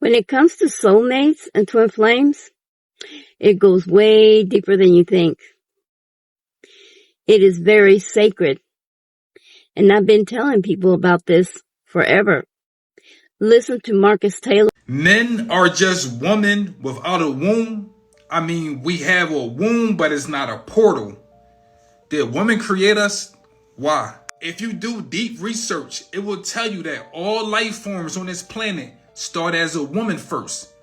When it comes to soulmates and twin flames, it goes way deeper than you think. It is very sacred. And I've been telling people about this forever. Listen to Marcus Taylor. Men are just women without a womb. I mean, we have a womb, but it's not a portal. Did women create us? Why? If you do deep research, it will tell you that all life forms on this planet start as a woman first.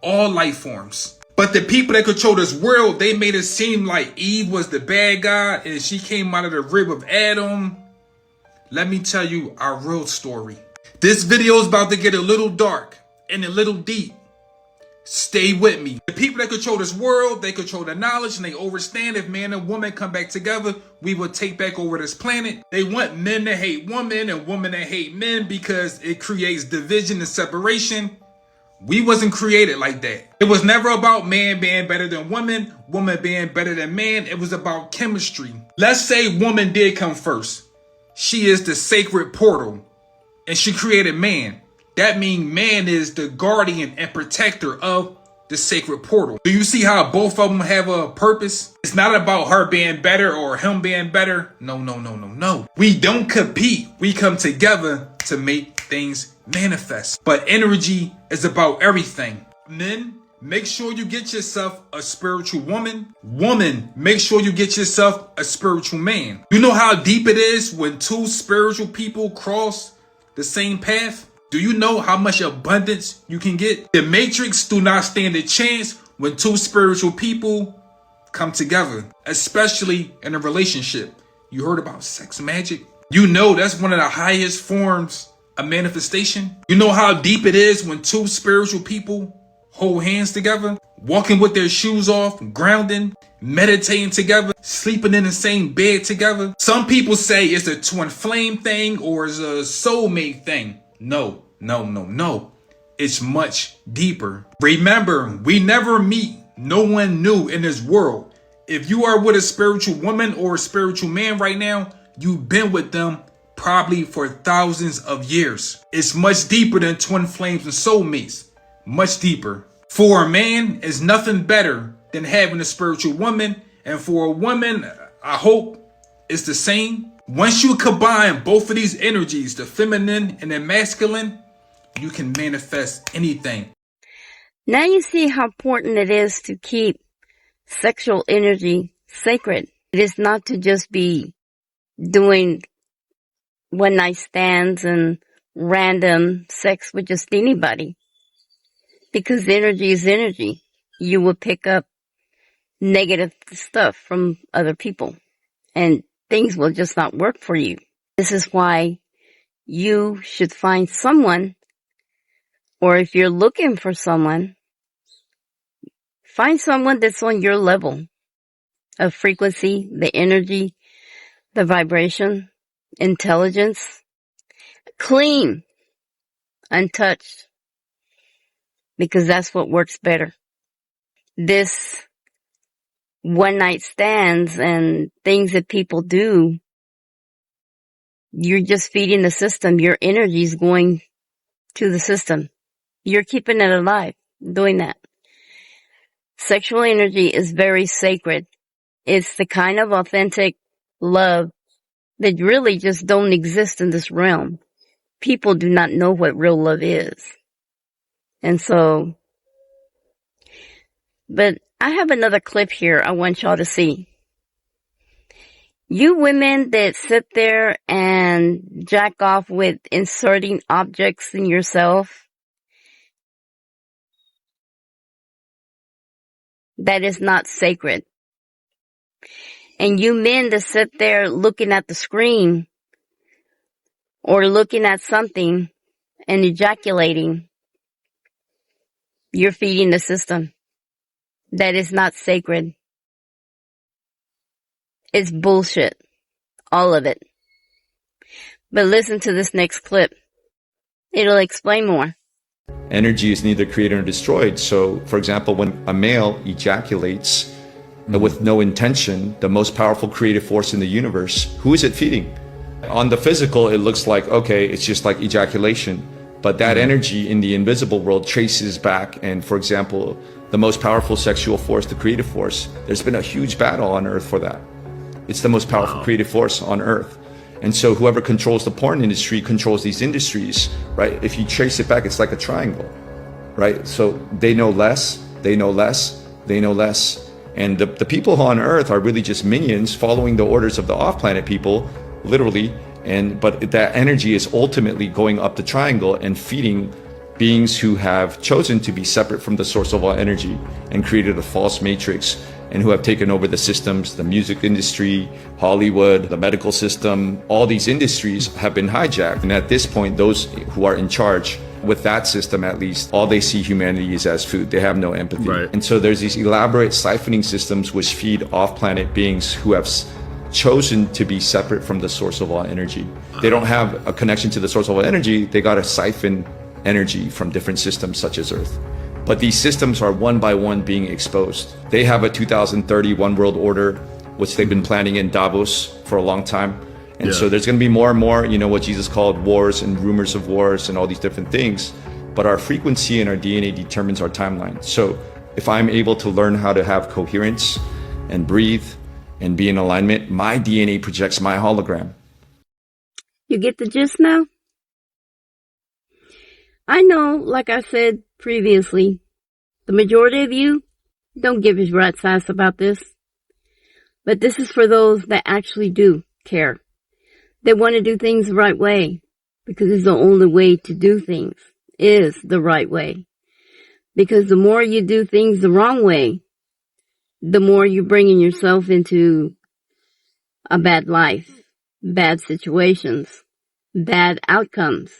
All life forms. But the people that control this world, they made it seem like Eve was the bad guy and she came out of the rib of Adam. Let me tell you our real story. This video is about to get a little dark and a little deep. Stay with me. The people that control this world, they control the knowledge and they understand if man and woman come back together, we will take back over this planet. They want men to hate women and women to hate men because it creates division and separation. We wasn't created like that. It was never about man being better than woman, woman being better than man. It was about chemistry. Let's say woman did come first. She is the sacred portal and she created man. That means man is the guardian and protector of the sacred portal. Do you see how both of them have a purpose? It's not about her being better or him being better. No. We don't compete. We come together to make things manifest. But energy is about everything. Men, make sure you get yourself a spiritual woman. Woman, make sure you get yourself a spiritual man. You know how deep it is when two spiritual people cross the same path? Do you know how much abundance you can get? The matrix do not stand a chance when two spiritual people come together, especially in a relationship. You heard about sex magic? You know that's one of the highest forms of manifestation. You know how deep it is when two spiritual people hold hands together, walking with their shoes off, grounding, meditating together, sleeping in the same bed together. Some people say it's a twin flame thing or it's a soulmate thing. No. It's much deeper. Remember, we never meet no one new in this world. If you are with a spiritual woman or a spiritual man right now, you've been with them probably for thousands of years. It's much deeper than twin flames and soulmates. Much deeper. For a man, it's nothing better than having a spiritual woman. And for a woman, I hope it's the same. Once you combine both of these energies, the feminine and the masculine, you can manifest anything. Now you see how important it is to keep sexual energy sacred. It is not to just be doing one night stands and random sex with just anybody. Because energy is energy. You will pick up negative stuff from other people and things will just not work for you. This is why you should find someone, or if you're looking for someone, find someone that's on your level of frequency, the energy, the vibration, intelligence, clean, untouched, because that's what works better. This one night stands and things that people do, you're just feeding the system. Your energy is going to the system. You're keeping it alive doing that. Sexual energy is very sacred. It's the kind of authentic love that really just don't exist in this realm. People do not know what real love is. And so, but I have another clip here I want y'all to see. You women that sit there and jack off with inserting objects in yourself, that is not sacred. And you men that sit there looking at the screen or looking at something and ejaculating, you're feeding the system. That is not sacred. It's bullshit. All of it. But listen to this next clip. It'll explain more. Energy is neither created nor destroyed. So, for example, when a male ejaculates with no intention, the most powerful creative force in the universe, who is it feeding? On the physical, it looks like, okay, it's just like ejaculation. But that energy in the invisible world traces back. And for example, the most powerful sexual force, the creative force, there's been a huge battle on earth for that. It's the most powerful creative force on earth. And so whoever controls the porn industry controls these industries, right? If you trace it back, it's like a triangle, right? So they know less, they know less, they know less. And the people on earth are really just minions following the orders of the off-planet people, literally. But that energy is ultimately going up the triangle and feeding beings who have chosen to be separate from the source of all energy and created a false matrix, and who have taken over the systems, the music industry, Hollywood, the medical system. All these industries have been hijacked. And at this point, those who are in charge, with that system at least, all they see humanity is as food. They have no empathy. Right. And so there's these elaborate siphoning systems which feed off-planet beings who have chosen to be separate from the source of all energy. They don't have a connection to the source of all energy. They got to siphon energy from different systems such as Earth. But these systems are one by one being exposed. They have a 2030 One World Order, which they've been planning in Davos for a long time. And so there's going to be more and more, what Jesus called wars and rumors of wars and all these different things. But our frequency and our DNA determines our timeline. So if I'm able to learn how to have coherence and breathe and be in alignment, my DNA projects my hologram. You get the gist now? I know, like I said previously, the majority of you don't give a rat's ass about this. But this is for those that actually do care. They want to do things the right way, because it's the only way to do things is the right way. Because the more you do things the wrong way, the more you're bringing yourself into a bad life, bad situations, bad outcomes.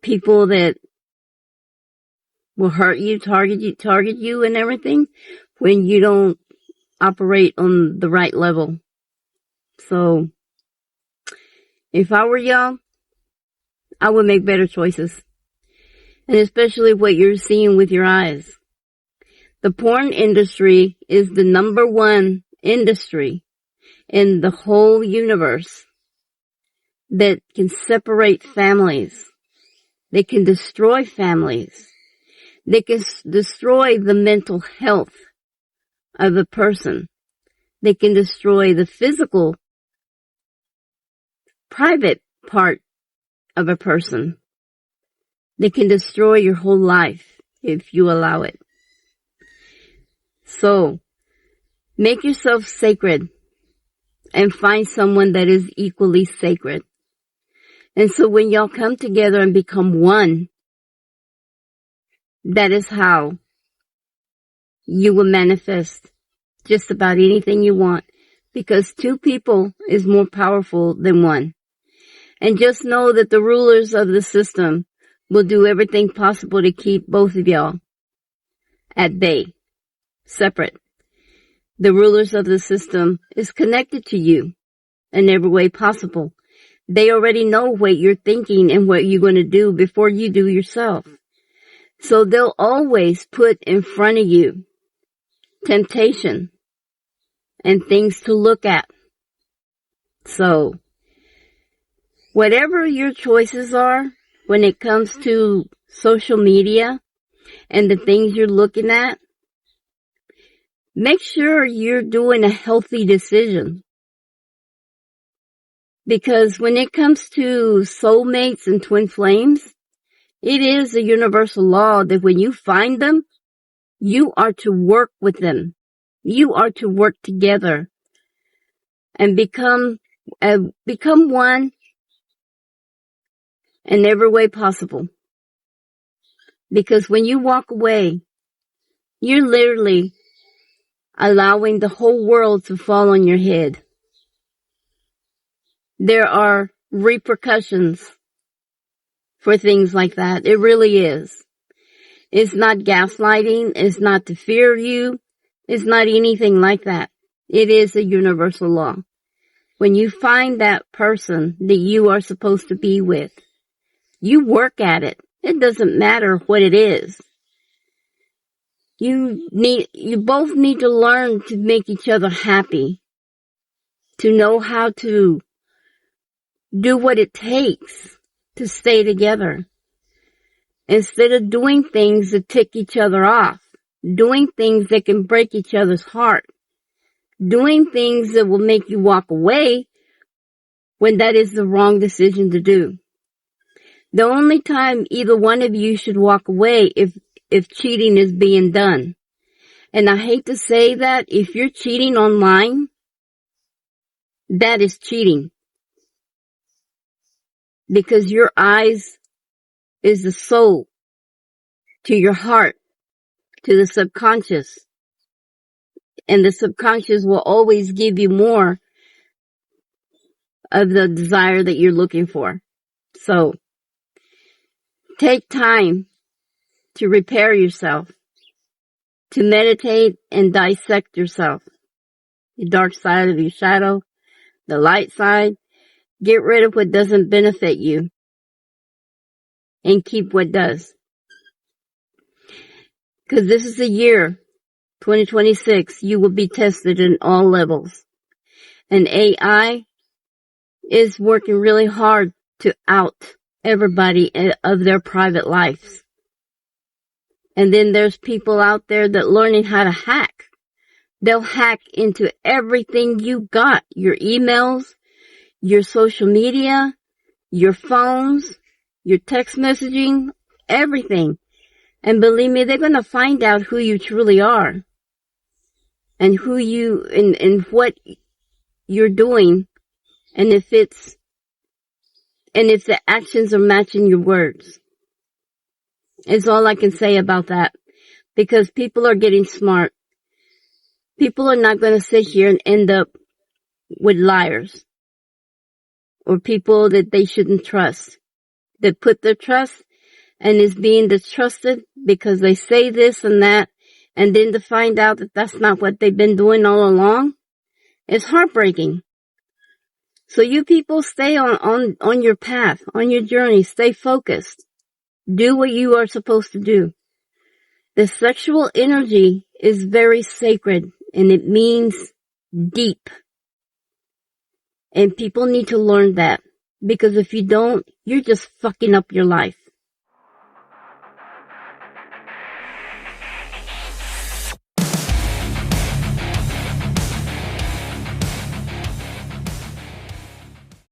People that will hurt you, target you and everything when you don't operate on the right level. So, if I were y'all, I would make better choices. And especially what you're seeing with your eyes. The porn industry is the number one industry in the whole universe that can separate families. They can destroy families. They can destroy the mental health of a person. They can destroy the physical, private part of a person. They can destroy your whole life if you allow it. So, make yourself sacred and find someone that is equally sacred. And so when y'all come together and become one, that is how you will manifest just about anything you want, because two people is more powerful than one. And just know that the rulers of the system will do everything possible to keep both of y'all at bay, separate. The rulers of the system is connected to you in every way possible. They already know what you're thinking and what you're going to do before you do yourself. So they'll always put in front of you temptation and things to look at. So, whatever your choices are when it comes to social media and the things you're looking at, make sure you're doing a healthy decision. Because when it comes to soulmates and twin flames, it is a universal law that when you find them, you are to work with them. You are to work together and become one in every way possible. Because when you walk away, you're literally allowing the whole world to fall on your head. There are repercussions for things like that. It really is. It's not gaslighting. It's not to fear you. It's not anything like that. It is a universal law. When you find that person that you are supposed to be with, you work at it. It doesn't matter what it is. You both need to learn to make each other happy, to know how to do what it takes to stay together. instead of doing things that tick each other off, doing things that can break each other's heart, doing things that will make you walk away when that is the wrong decision to do. The only time either one of you should walk away if cheating is being done. And I hate to say that, if you're cheating online, that is cheating. Because your eyes is the soul to your heart, to the subconscious. And the subconscious will always give you more of the desire that you're looking for. So, take time to repair yourself, to meditate and dissect yourself. The dark side of your shadow, the light side. Get rid of what doesn't benefit you and keep what does. Because this is the year, 2026, you will be tested in all levels. And AI is working really hard to out everybody of their private lives. And then there's people out there that learning how to hack. They'll hack into everything you got, your emails, your social media, your phones, your text messaging, everything. And believe me, they're going to find out who you truly are and who you, and what you're doing, and if the actions are matching your words. Is all I can say about that. Because people are getting smart. People are not going to sit here and end up with liars. Or people that they shouldn't trust. That put their trust and is being distrusted because they say this and that, and then to find out that that's not what they've been doing all along, it's heartbreaking. So you people stay on your path, on your journey, stay focused. Do what you are supposed to do. The sexual energy is very sacred, and it means deep. And people need to learn that. Because if you don't, you're just fucking up your life.